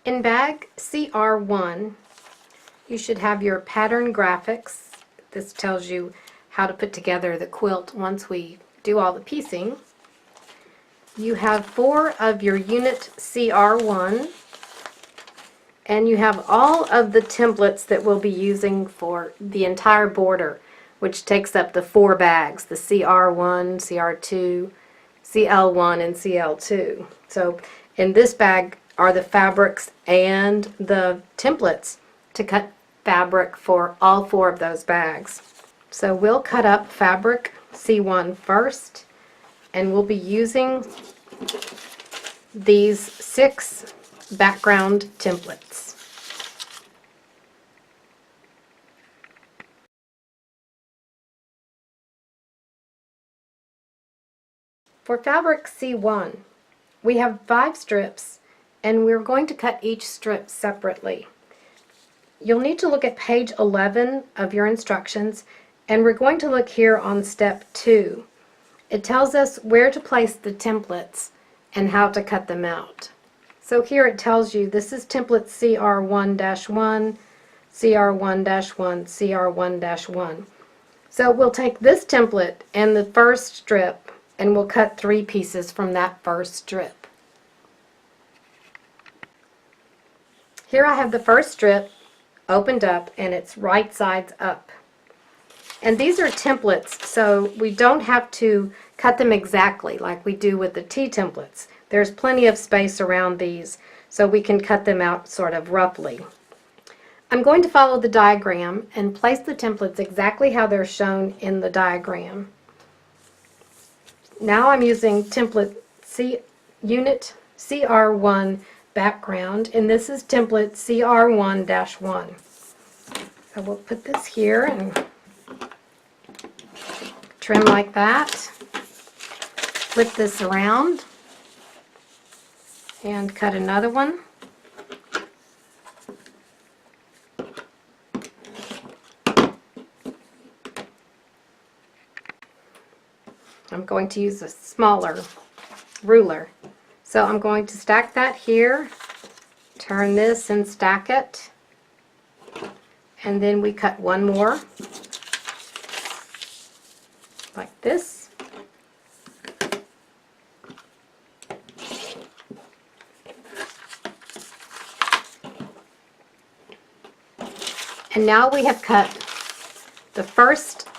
In bag CR1, you should have your pattern graphics. This tells you how to put together the quilt once we do all the piecing. You have 4 of your unit CR1, and you have all of the templates that we'll be using for the entire border, which takes up the 4 bags, the CR1, CR2, CL1, and CL2. So in this bag are the fabrics and the templates to cut fabric for all 4 of those bags. So we'll cut up fabric C1 first, and we'll be using these 6 background templates. For fabric C1, we have 5 strips, and we're going to cut each strip separately. You'll need to look at page 11 of your instructions, and we're going to look here on step 2. It tells us where to place the templates and how to cut them out. So here it tells you this is template CR1-1, CR1-1, CR1-1. So we'll take this template and the first strip, and we'll cut 3 pieces from that first strip. Here I have the first strip opened up, and it's right sides up. And these are templates, so we don't have to cut them exactly like we do with the T templates. There's plenty of space around these, so we can cut them out sort of roughly. I'm going to follow the diagram and place the templates exactly how they're shown in the diagram. Now I'm using template unit CR1 background, and this is template CR1-1. So we'll put this here and trim like that. Flip this around and cut another one. I'm going to use a smaller ruler. So I'm going to stack that here, turn this and stack it, and then we cut one more like this. And now we have cut the first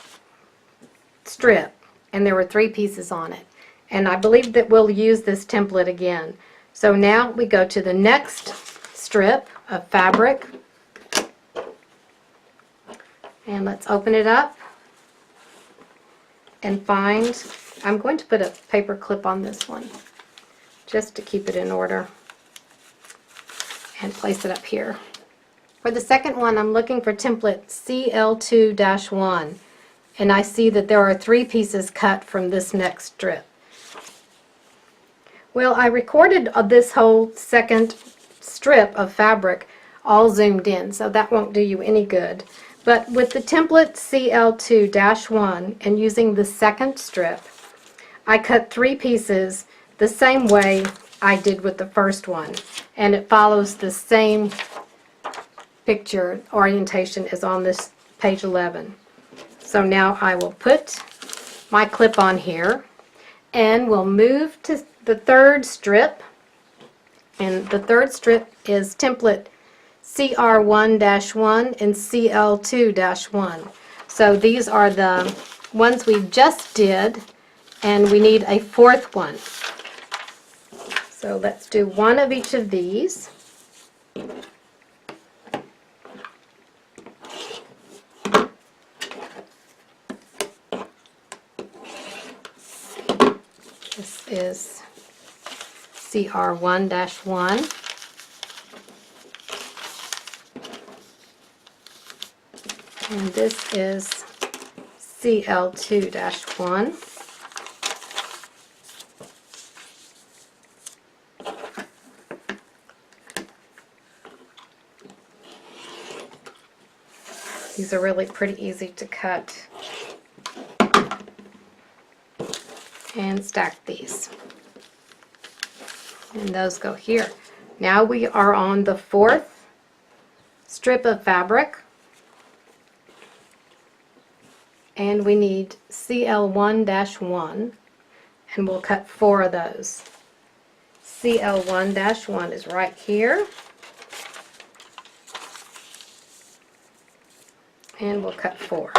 strip, and there were 3 pieces on it. And I believe that we'll use this template again. So now we go to the next strip of fabric, and let's open it up and find, I'm going to put a paper clip on this one just to keep it in order, and place it up here. For the second one, I'm looking for template CL2-1, and I see that there are 3 pieces cut from this next strip. Well, I recorded this whole second strip of fabric all zoomed in, so that won't do you any good. But with the template CL2-1 and using the second strip, I cut 3 pieces the same way I did with the first one, and it follows the same picture orientation as on this page 11. So now I will put my clip on here, and we'll move to the third strip, and the third strip is template CR1-1 and CL2-1. So these are the ones we just did, and we need a 4th one. So let's do one of each of these. This is CR1-1. And this is CL2-1. These are really pretty easy to cut. And stack these. And those go here. Now we are on the 4th strip of fabric, and we need CL1-1, and we'll cut 4 of those. CL1-1 is right here, and we'll cut 4.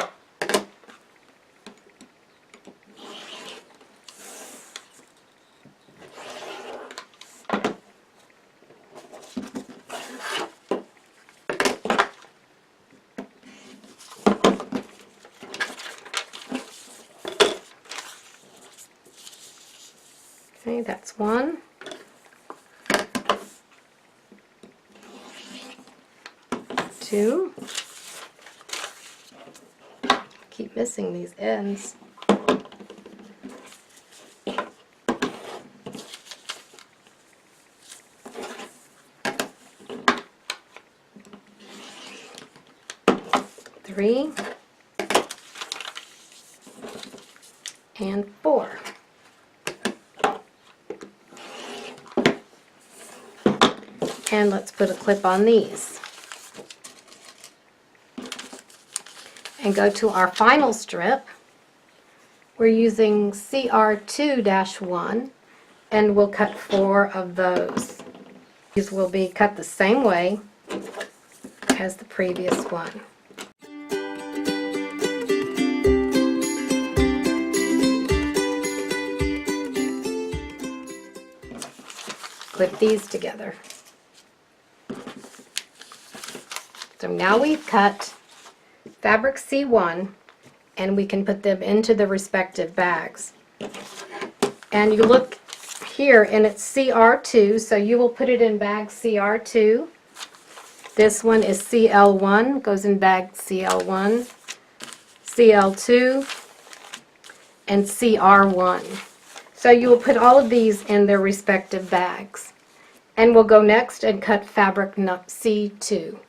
Okay, that's 1. 2. Keep missing these ends. 3 and 4. And let's put a clip on these. And go to our final strip. We're using CR2-1, and we'll cut 4 of those. These will be cut the same way as the previous one. Clip these together. So now we've cut fabric C1, and we can put them into the respective bags. And you look here, and it's CR2, so you will put it in bag CR2. This one is CL1, goes in bag CL1, CL2, and CR1. So you will put all of these in their respective bags. And we'll go next and cut fabric C2.